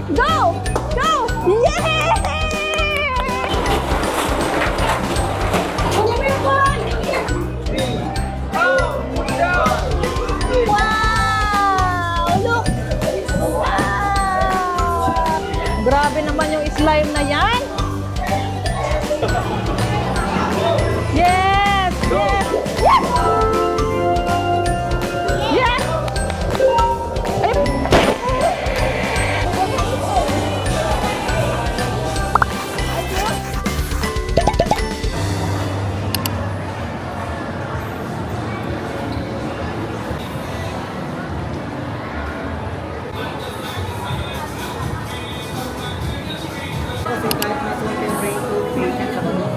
Go! Go! Yay! Wow! Look! Wow! Grabe naman yung slime na yan. Yes! Yes! Yes! Yes! Ay! Kasi kahit mas one can bring to patients sa mga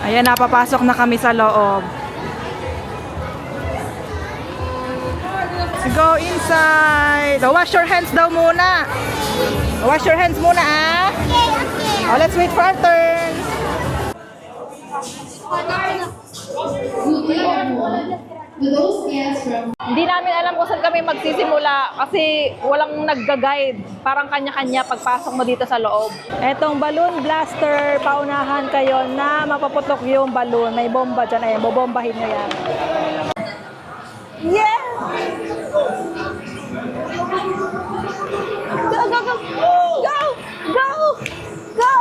Ayan, napapasok na kami sa loob. Go inside. Wash your hands daw muna. Wash your hands muna, ah. Oh, let's wait for our turn. Hindi namin alam kung saan kami magsisimula kasi walang nagga-guide. Parang kanya-kanya pagpasok mo dito sa loob. Etong balloon blaster, paunahan kayo na mapaputok yung balloon. May bomba dyan. Ayan, bobombahin nyo yan. Yeah! Go, go, go! Go! Go! Go!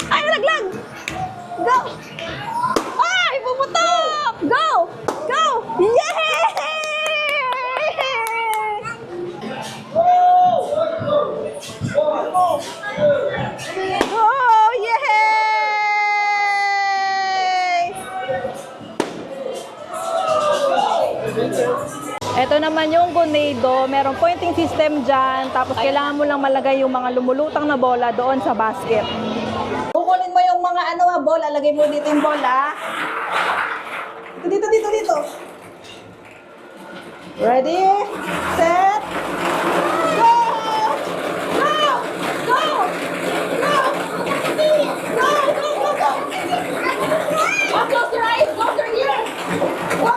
Ay, nalaglag! Go! Ay, pumutok! Go! Go! Yay! Oh, yay! Ito naman yung Gonado, merong pointing system dyan, tapos kailangan mo lang malagay yung mga lumulutang na bola doon sa basket. Kukunin mo yung mga bola, lagay mo dito yung bola. Dito. Ready? Set? Go! Go! Go! Go! Go! Go! Close your eyes! Close your ears! Go!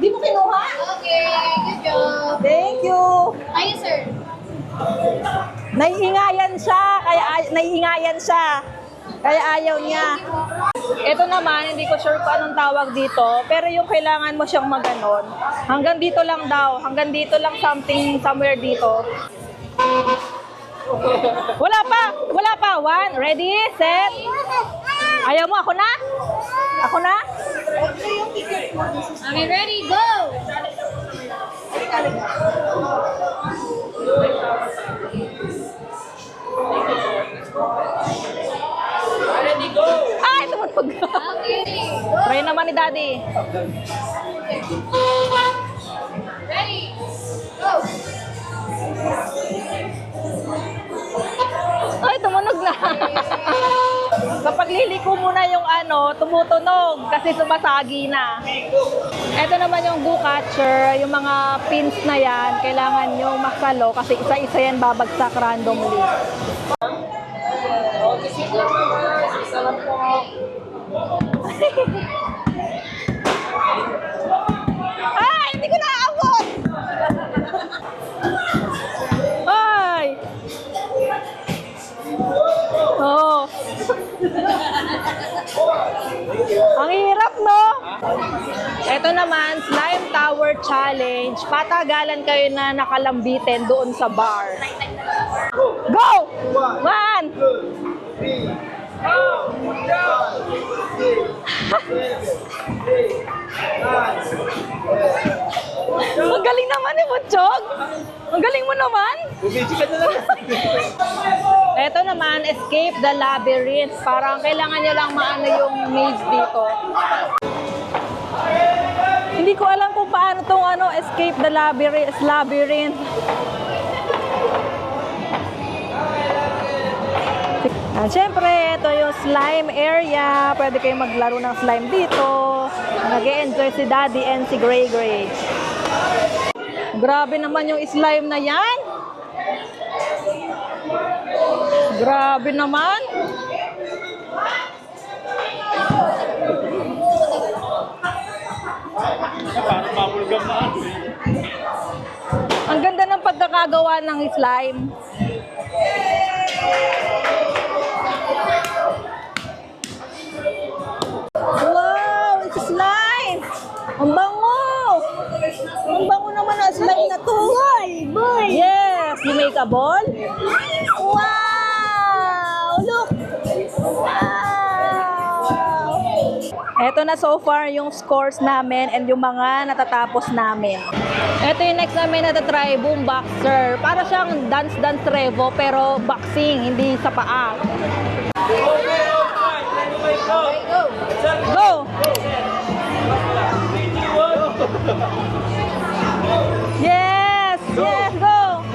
Di mo kinuha? Okay, good job. Thank you. Ayun, sir. Naiingayan siya. Kaya ayaw niya. Ito naman, hindi ko sure kung anong tawag dito. Pero yung kailangan mo siyang maganon. Hanggang dito lang daw. Hanggang dito lang somewhere dito. Wala pa. One, ready, set. Ayaw mo, ako na? Okay, ready, go! Ay, tumunog. Okay, go! Try naman ni Daddy. Ready, go! Ay, tumunog na. Kapag liliko muna yung tumutunog kasi sumasagi na. Ito naman yung glue catcher, yung mga pins na yan, kailangan nyo makalo kasi isa-isa yan babagsak randomly. Ay, hindi ko naaabot! Ay! Oh. Ang hirap, no? Ito naman, Slime Tower Challenge. Patagalan kayo na nakalambitin doon sa bar. Go! 1! Ang galing naman ni Butchog. Ang galing mo naman. Ito naman, Escape the Labyrinth. Parang kailangan nyo lang maano yung maze dito. Hindi ko alam kung paano itong Escape the Labyrinth. Yan, syempre, ito yung slime area. Pwede kayong maglaro ng slime dito. Nag-e-enjoy si Daddy and si Gray Gray. Grabe naman yung slime na yan. Grabe naman. Ang ganda ng pagkakagawa ng slime. Wow, it's slime! Ang bango! Ang bango naman ang slime na to. Boy! Yes! You make a ball? Wow! Look! Wow! Eto na so far yung scores namin and yung mga natatapos namin. Eto yung next namin na try, boom boxer. Para siyang dance-dance revo pero boxing, hindi sa paa. Go! Yes! Yes, go!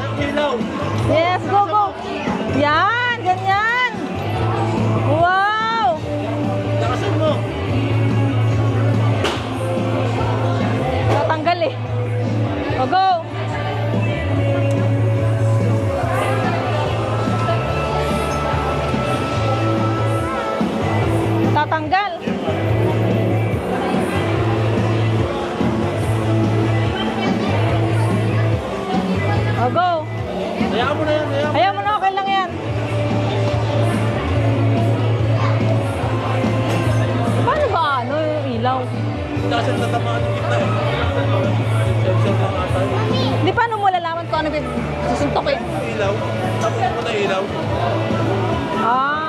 Yes, go, go! Yan, ganyan! Wow! Lakasan mo. Tatanggal eh. O, go! Tatanggal. O, go! Hayaan mo na yan. Ayaw mo na, okay lang yan. Paano ba ano yung ilaw? Hindi kasi natamaan yung gitna eh. Sensor lang ata yun. Di paano mo lalaman kung ano yung susuntokin? Ilaw. Tapos mo na ilaw. Ah.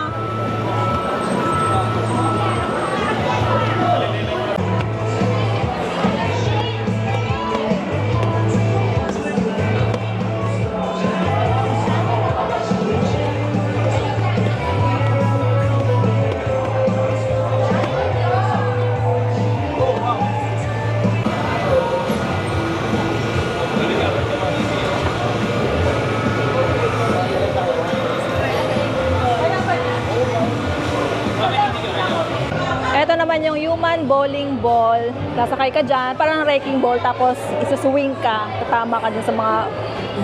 Ito naman yung human bowling ball. Sasakay ka dyan, parang wrecking ball, tapos isuswing ka. Tatama ka dun sa mga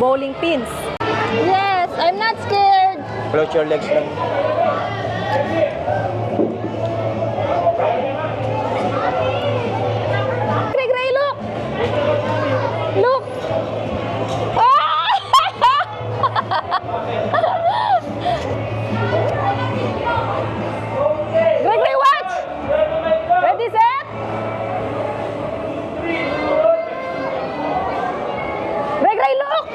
bowling pins. Yes! I'm not scared! Close your legs lang. Gray, Gray, look! Look! Ah! Gray, Gray, watch! Ready, set? Gray, Gray, look!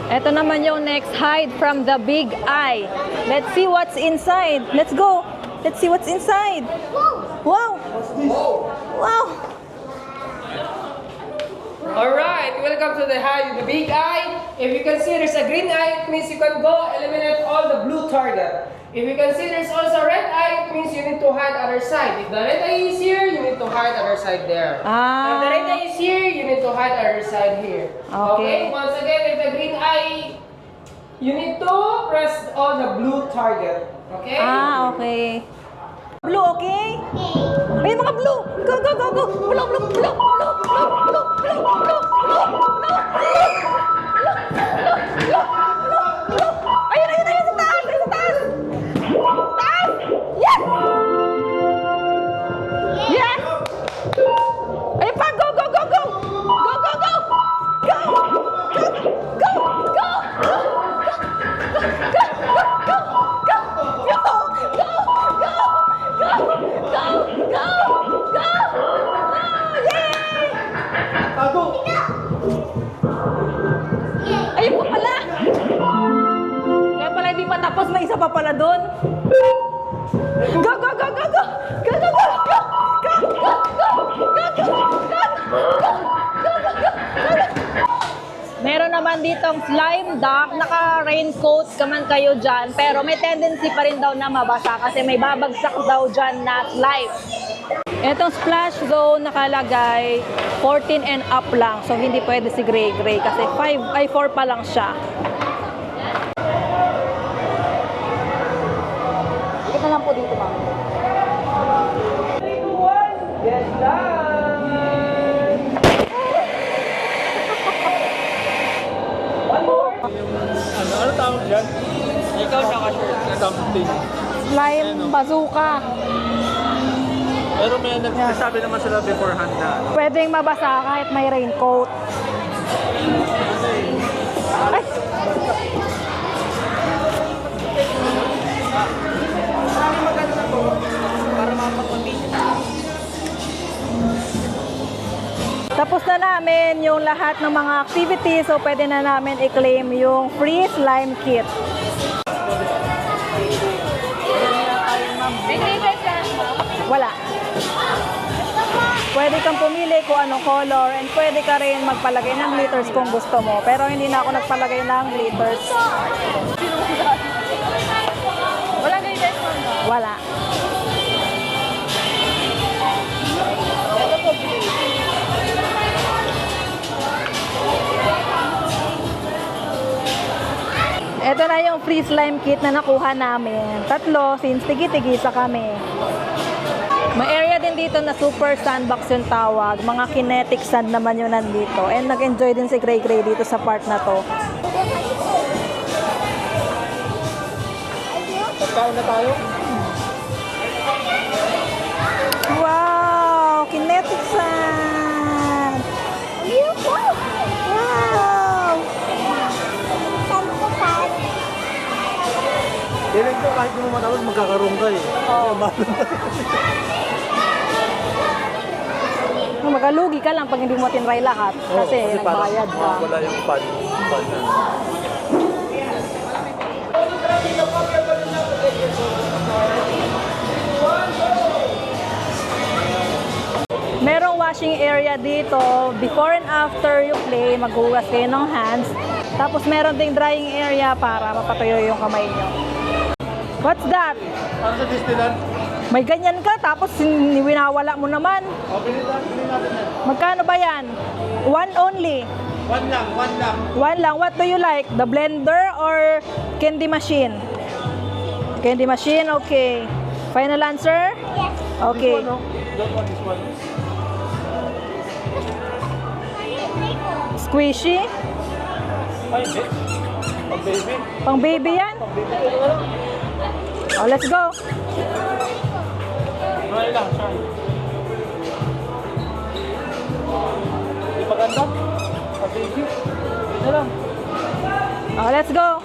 Ito naman yung next, hide from the big eye. Let's see what's inside. Let's go. Let's see what's inside. Wow. Wow. Alright, welcome to the high, the big eye. If you can see there's a green eye, it means you can go eliminate all the blue target. If you can see there's also a red eye, it means you need to hide other side. If the red eye is here, you need to hide other side there. Ah. If the red eye is here, you need to hide other side here. Okay. Once again, if the green eye, you need to press all the blue target. Okay? Ah, okay. Blue, okay? Ay, mga blue! Go, go, go, go! Blue, blue, blue, blue, blue, blue, blue, blue, blue, blue, blue. Ayun, ayun, ayun, sa taas! Ayun, sa taas! Taas! Yes! Yes! Ayun pa! Go, go, go, go! Go, go, go! Go! Go! Go! Go! Ayun pa pala! Kaya pala hindi pa tapos, may isa pa pala doon. Go, go, go, go, go! Go, go, go! Go! Go! Go! Go! Go! Go! Go! Meron naman ditong slime duck, naka-raincoat ka man kayo dyan, pero may tendency pa rin daw na mabasa kasi may babagsak daw dyan na slime. Etong splash zone nakalagay 14 and up lang. So hindi pwede si Gray kasi 4 pa lang siya. Dito na lang po dito, ma'am. Yes, done! One more! Ano tawag dyan? Ikaw naka-shirt. Ang tawag din. Slime bazooka. Pero may nagsasabi naman sila beforehand na. Pwedeng mabasa kahit may raincoat. Ay! Marami maganda na to para mapag-condition. Tapos na namin yung lahat ng mga activities, so pwede na namin i-claim yung free slime kit. May glitters ka, ma'am? Wala. Pwede kang pumili kung anong color and pwede ka rin magpalagay ng glitters kung gusto mo. Pero hindi na ako nagpalagay ng glitters. Walang glitters, ma'am. Wala. Ito na yung free slime kit na nakuha namin. 3 since tigi-tigisa kami. May area din dito na super sandbox yung tawag. Mga kinetic sand naman yun nandito. And nag-enjoy din si Gray dito sa part na to. Pagkain na tayo? Wow! Kinetic sand! Wow! Feeling ko kahit di mo matapos magkakaroon ka eh. Oh. Magalugi ka lang pag hindi mo tinry lahat. Kasi nagbayad ka. Wala yung fun na. Merong washing area dito. Before and after you play, maghugas kayo ng hands. Tapos meron ding drying area para mapatuyo yung kamay nyo. What's that? Para sa Disneyland? May ganyan ka, tapos winawala mo naman. O, bilhin natin yan. Magkano ba yan? One only. One lang. One lang. What do you like? The blender or candy machine? Candy machine, okay. Final answer? Yes. Okay. This one, no? That one, this one. Squishy? Ay, hindi. Pag baby. Pang baby yan? Pag baby ko na lang. Oh, let's go. Try lang, try. Hindi maganda. Pag baby. Ito lang. Oh, let's go.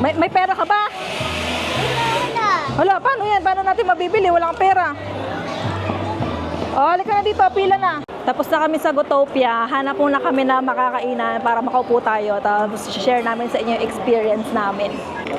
May pera ka ba? Wala, paano yan? Paano natin mabibili? Wala kang pera. Oh, halika na dito. Pila na. Tapos na kami sa Gotopia. Hanap muna kami na makakainan para makaupo tayo. Tapos share namin sa inyo yung experience namin.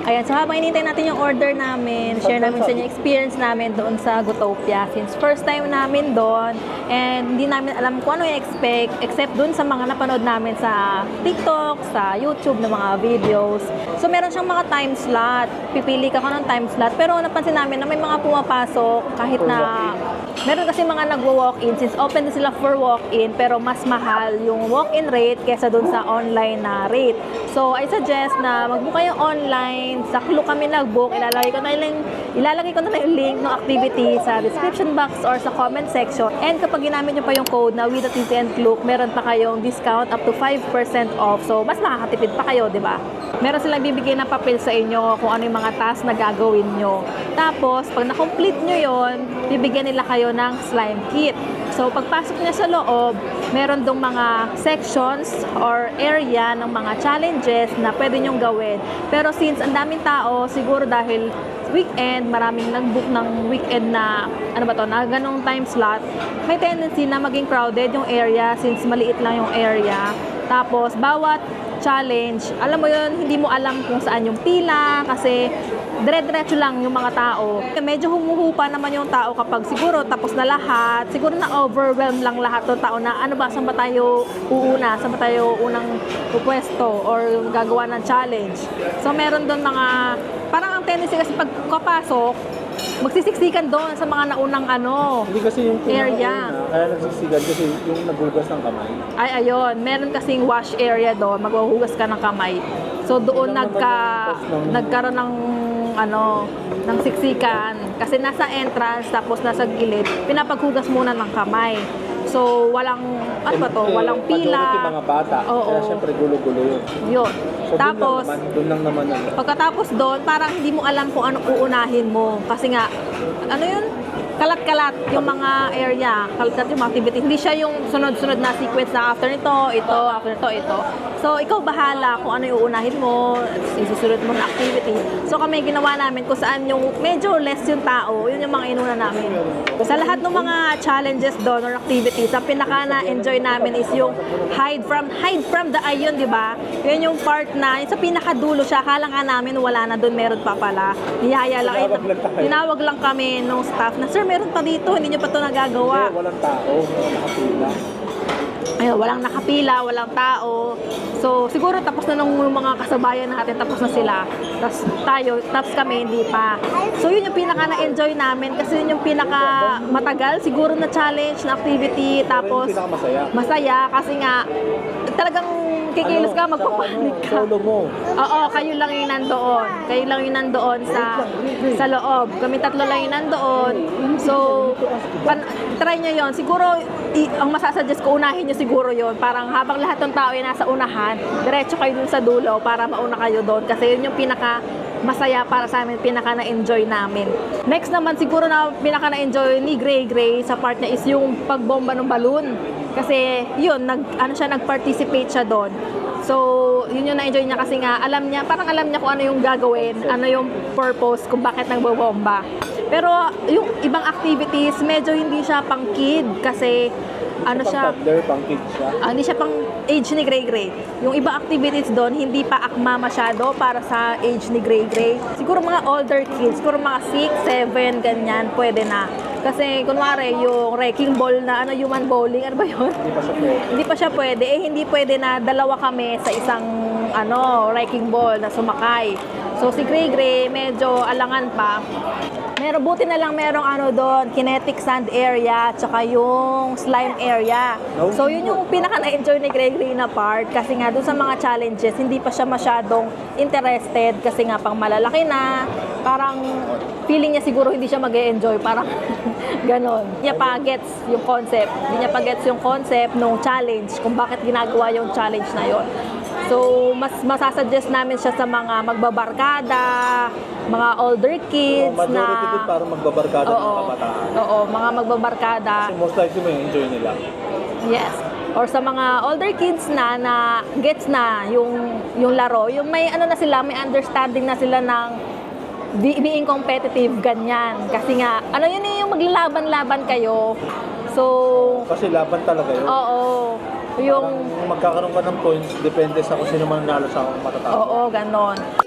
Ayan, so habang inintay natin yung order namin, share namin sa inyo yung experience namin doon sa Gotopia. Since first time namin doon, and hindi namin alam kung ano i-expect, except doon sa mga napanood namin sa TikTok, sa YouTube na mga videos. So meron siyang mga time slot. Pipili ka ng time slot. Pero napansin namin na may mga pumapasok kahit na meron kasi mga nagwo-walk-in. Since open na sila for walk-in, pero mas mahal yung walk-in rate kesa doon sa online na rate. So I suggest na mag-book kayo online. Sa Klook kami nag-book. Ilalagay ko na lang yung link ng activity sa description box or sa comment section. And kapag ginamit nyo pa yung code na with the TCN Klook, meron pa kayong discount up to 5% off. So mas makakatipid pa kayo, di ba? Meron silang bibigay na papel sa inyo kung ano yung mga task na gagawin nyo. Tapos, pag na-complete nyo yon, bibigyan nila kayo ng slime kit. So, pagpasok niya sa loob, meron dong mga sections or area ng mga challenges na pwede nyong gawin. Pero since ang daming tao, siguro dahil weekend, maraming nag-book ng weekend na, na ganong time slot, may tendency na maging crowded yung area since maliit lang yung area. Tapos, bawat challenge, alam mo yun, hindi mo alam kung saan yung pila kasi dire-diretso lang yung mga tao. Medyo humuhupa naman yung tao kapag siguro tapos na lahat, siguro na overwhelm lang lahat ng tao na ano ba, saan ba tayo uuna, saan ba tayo unang pupwesto or gagawa ng challenge. So meron doon mga, parang ang tendency kasi pagkapasok, magsisiksikan doon sa mga naunang ano. Hindi kasi yung Area. pinakauna, kaya nagsisigan kasi yung naghugas ng kamay. Ay, ayun. Meron kasing wash area doon. Maghuhugas ka ng kamay. So, doon Yun lang naman yung post ng- nagkaroon ng ano, ng siksikan. Kasi nasa entrance, tapos nasa gilid, pinapaghugas muna ng kamay. So, walang, ano ba to? Walang Majority pila. mga bata. Oo. Kaya syempre gulo-gulo yun. Yun. So Tapos, doon lang naman ano. pagkatapos doon, parang hindi mo alam kung ano uunahin mo. Kasi nga, ano yun? Kalat-kalat yung mga area, kalat-kalat yung mga activity. Hindi siya yung sunod-sunod na sequence na after nito, after nito, ito. So, ikaw bahala kung ano yung uunahin mo, isusunod mo na activity. So, kami ginawa namin kung saan yung medyo less yung tao, yun yung mga inuna namin. Sa lahat ng mga challenges doon or activities, ang pinaka na-enjoy namin is yung hide from the eye yun, di ba? Yun yung part na, yung sa pinakadulo siya, akala nga namin wala na doon, meron pa pala. Niyaya lang, tinawag lang kami nung staff na, sir, meron pa dito, hindi nyo pa ito nagagawa. Hindi, walang tao, walang nakapila. Ayun, walang nakapila, walang tao. So, siguro tapos na nung mga kasabayan natin, tapos na sila. Tapos kami, hindi pa. So, yun yung pinaka na-enjoy namin kasi yun yung pinaka matagal, siguro na challenge, na activity. Tapos, Pero yung pinakamasaya. masaya kasi nga, talagang kikilos ka, magpapanik ka. Solo mo. Oo, kayo lang yung nandoon. Kayo lang yung nandoon sa loob. Kami tatlo lang yung nandoon. So, try nyo yon. Siguro, ang masasuggest ko, unahin nyo siguro yon. Parang habang lahat ng tao ay nasa unahan, diretso kayo dun sa dulo para mauna kayo doon. Kasi yun yung pinaka masaya para sa amin, pinaka na-enjoy namin. Next naman, siguro na pinaka na-enjoy ni Gray sa part niya is yung pagbomba ng balloon. Kasi yun, nag-participate siya doon. So, yun yung na-enjoy niya kasi nga, parang alam niya kung ano yung gagawin, ano yung purpose, kung bakit nagbobomba. Pero yung ibang activities, medyo hindi siya pang kid kasi ano siya, Toddler, pang kids siya. hindi siya pang age ni Gray. Yung iba activities doon, hindi pa akma masyado para sa age ni Gray. Siguro mga older kids, siguro mga 6, 7, ganyan, pwede na. Kasi, kunwari, yung wrecking ball na human bowling, ano ba yun? Hindi pa siya pwede. Hindi pa siya pwede. Hindi pwede na dalawa kami sa isang wrecking ball na sumakay. So, si Gray, medyo alangan pa. Buti na lang merong doon, kinetic sand area, tsaka yung slime area. So, yun yung pinaka na-enjoy ni Gray na part. Kasi nga, doon sa mga challenges, hindi pa siya masyadong interested. Kasi nga, pang malalaki na. Parang, feeling niya siguro hindi siya mag-e-enjoy. Parang, ganon. Hindi niya pa gets yung concept. Hindi niya pa gets yung concept ng challenge, kung bakit ginagawa yung challenge na yon. So, mas masasuggest namin siya sa mga magbabarkada, mga older kids Majority good para magbabarkada ng kabataan. Oo, mga magbabarkada. Kasi most likely may enjoy nila. Yes. Or sa mga older kids na gets na yung laro, yung may na sila, may understanding na sila ng being competitive, ganyan. Kasi nga, yun yung maglalaban-laban kayo. So, Kasi laban talaga yun. oo. Yung Parang magkakaroon ka ng points, depende sa kung sino man nanalo sa matatapos. Oo, ganon.